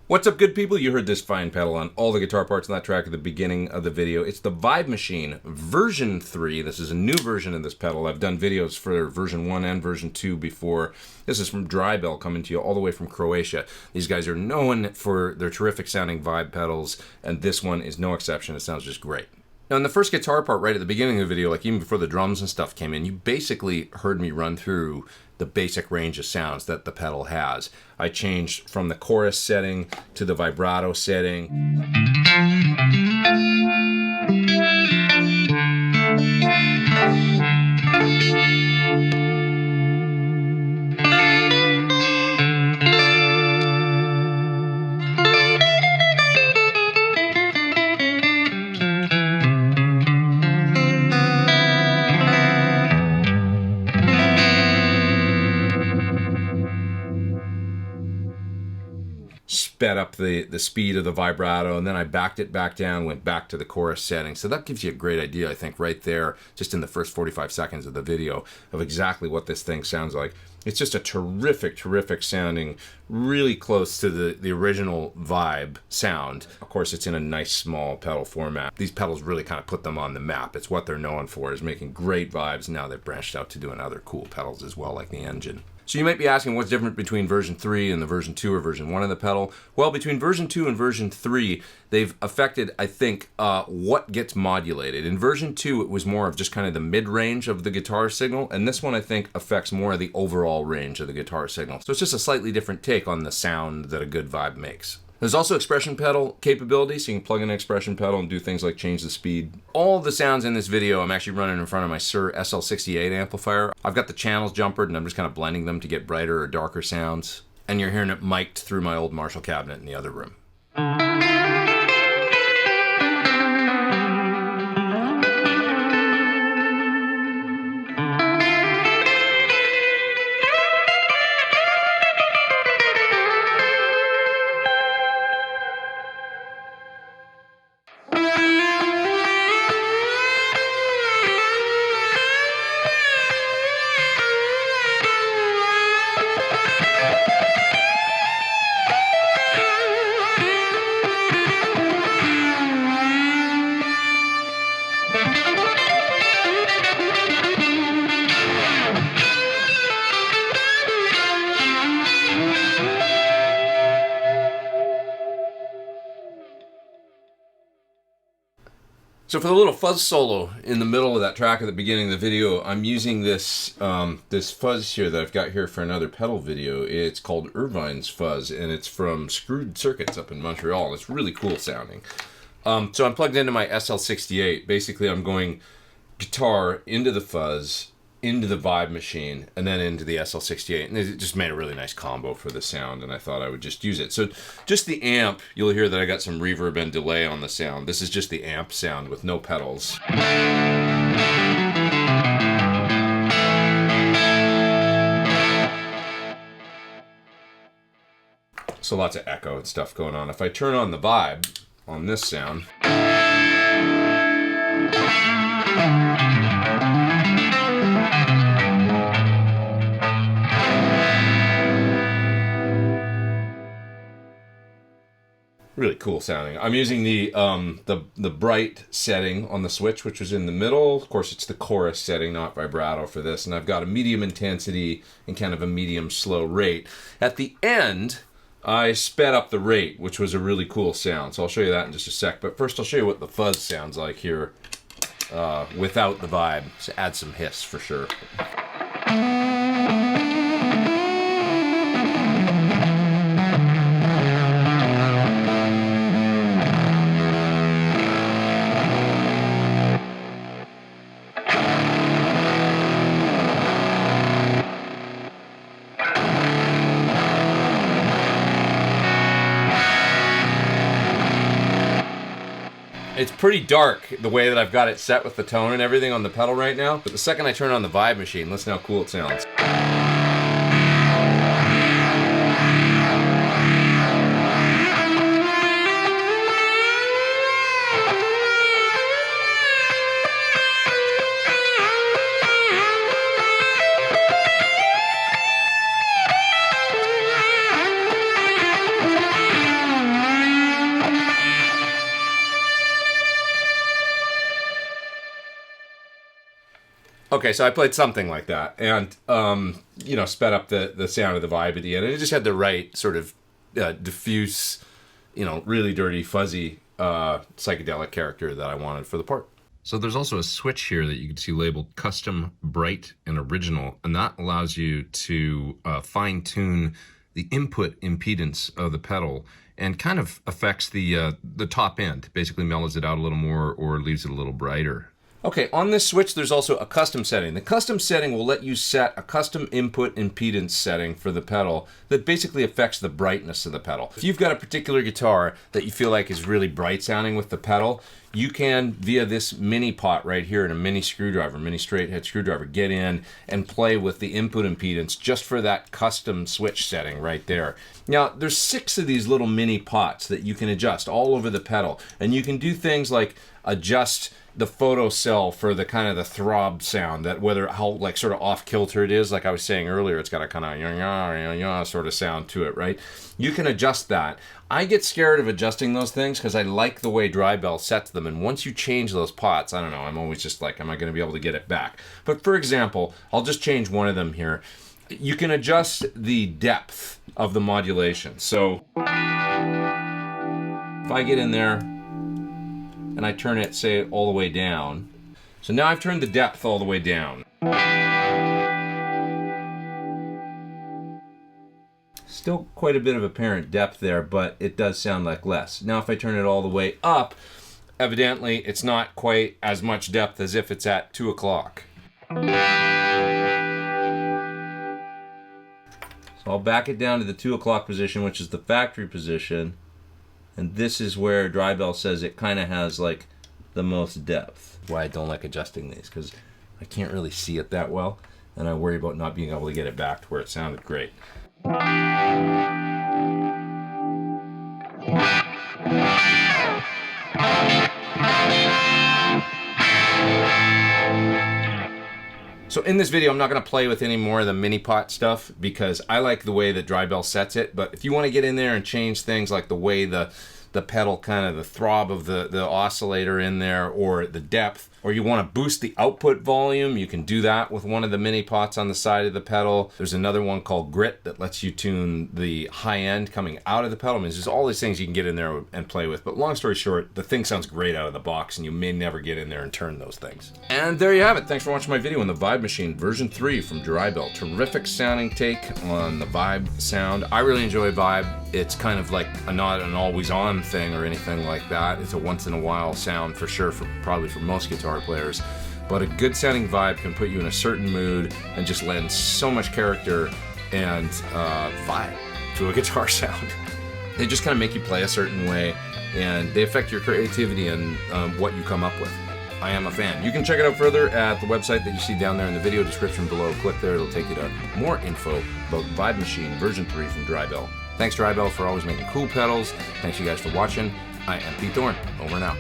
What's up, good people? You heard this fine pedal on all the guitar parts on that track at the beginning of the video. It's the Vibe Machine version 3. This is a new version of this pedal. I've done videos for version 1 and version 2 before. This is from Drybell, coming to you all the way from Croatia. These guys are known for their terrific sounding vibe pedals, and this one is no exception. It sounds just great. Now, in the first guitar part right at the beginning of the video, like even before the drums and stuff came in, you basically heard me run through the basic range of sounds that the pedal has. I changed from the chorus setting to the vibrato setting. Sped up the speed of the vibrato, and then I backed it back down, went back to the chorus setting. So that gives you a great idea, I think, right there, just in the first 45 seconds of the video, of exactly what this thing sounds like. It's just a terrific sounding, really close to the original Vibe sound. Of course, it's in a nice small pedal format. These pedals really kind of put them on the map. It's what they're known for, is making great vibes. Now they've branched out to doing other cool pedals as well, like the Engine. So you might be asking what's different between version 3 and the version 2 or version 1 of the pedal. Well, between version 2 and version 3, they've affected, I think, what gets modulated. In version 2, it was more of just kind of the mid-range of the guitar signal, and this one, I think, affects more of the overall range of the guitar signal. So it's just a slightly different take on the sound that a good vibe makes. There's also expression pedal capability, so you can plug in an expression pedal and do things like change the speed. All the sounds in this video I'm actually running in front of my Shure SL68 amplifier. I've got the channels jumpered and I'm just kind of blending them to get brighter or darker sounds. And you're hearing it mic'd through my old Marshall cabinet in the other room. So for the little fuzz solo in the middle of that track at the beginning of the video, I'm using this this fuzz here that I've got here for another pedal video. It's called Irvine's Fuzz, and it's from Screwed Circuits up in Montreal. It's really cool sounding. So I'm plugged into my SL68. Basically, I'm going guitar into the fuzz, into the Vibe Machine, and then into the SL68, and it just made a really nice combo for the sound, and I thought I would just use it. So just the amp, you'll hear that I got some reverb and delay on the sound. This is just the amp sound with no pedals. So lots of echo and stuff going on. If I turn on the Vibe on this sound, really cool sounding. I'm using the bright setting on the switch, which was in the middle. Of course, it's the chorus setting, not vibrato for this. And I've got a medium intensity and kind of a medium slow rate. At the end, I sped up the rate, which was a really cool sound. So I'll show you that in just a sec. But first, I'll show you what the fuzz sounds like here without the Vibe. So add some hiss for sure. It's pretty dark the way that I've got it set with the tone and everything on the pedal right now, but the second I turn on the Vibe Machine, listen how cool it sounds. Okay, so I played something like that, and you know, sped up the sound of the vibe at the end, and it just had the right sort of diffuse, you know, really dirty, fuzzy, psychedelic character that I wanted for the part. So there's also a switch here that you can see labeled Custom, Bright, and Original, and that allows you to fine-tune the input impedance of the pedal and kind of affects the top end, basically mellows it out a little more or leaves it a little brighter. Okay, on this switch, there's also a custom setting. The custom setting will let you set a custom input impedance setting for the pedal that basically affects the brightness of the pedal. If you've got a particular guitar that you feel like is really bright sounding with the pedal, you can, via this mini pot right here and a mini screwdriver, mini straight head screwdriver, get in and play with the input impedance just for that custom switch setting right there. Now, there's 6 of these little mini pots that you can adjust all over the pedal, and you can do things like adjust the photo cell for the kind of the throb sound, that whether how like sort of off kilter it is, like I was saying earlier, it's got a kind of sort of sound to it, right? You can adjust that. I get scared of adjusting those things because I like the way Drybell sets them, and once you change those pots, I don't know, I'm always just like, am I going to be able to get it back? But for example, I'll just change one of them here. You can adjust the depth of the modulation. So if I get in there and I turn it, say, all the way down. So now I've turned the depth all the way down. Still quite a bit of apparent depth there, but it does sound like less. Now if I turn it all the way up, evidently it's not quite as much depth as if it's at 2 o'clock. So I'll back it down to the 2 o'clock position, which is the factory position. And this is where Drybell says it kind of has like the most depth. Why I don't like adjusting these, because I can't really see it that well, and I worry about not being able to get it back to where it sounded great. So in this video, I'm not going to play with any more of the mini pot stuff because I like the way that Drybell sets it. But if you want to get in there and change things like the way the pedal, kind of the throb of the oscillator in there, or the depth, or you want to boost the output volume, you can do that with one of the mini pots on the side of the pedal. There's another one called Grit that lets you tune the high end coming out of the pedal. I mean, there's just all these things you can get in there and play with. But long story short, the thing sounds great out of the box, and you may never get in there and turn those things. And there you have it. Thanks for watching my video on the Vibe Machine version 3 from Drybell. Terrific sounding take on the Vibe sound. I really enjoy Vibe. It's kind of like not an always on thing or anything like that. It's a once in a while sound for sure, probably for most guitar players. But a good sounding Vibe can put you in a certain mood and just lend so much character and vibe to a guitar sound. They just kind of make you play a certain way, and they affect your creativity and what you come up with. I am a fan. You can check it out further at the website that you see down there in the video description below. Click there, it'll take you to more info about Vibe Machine version 3 from Drybell. Thanks Drybell for always making cool pedals. Thanks you guys for watching. I am Pete Thorn. Over and out.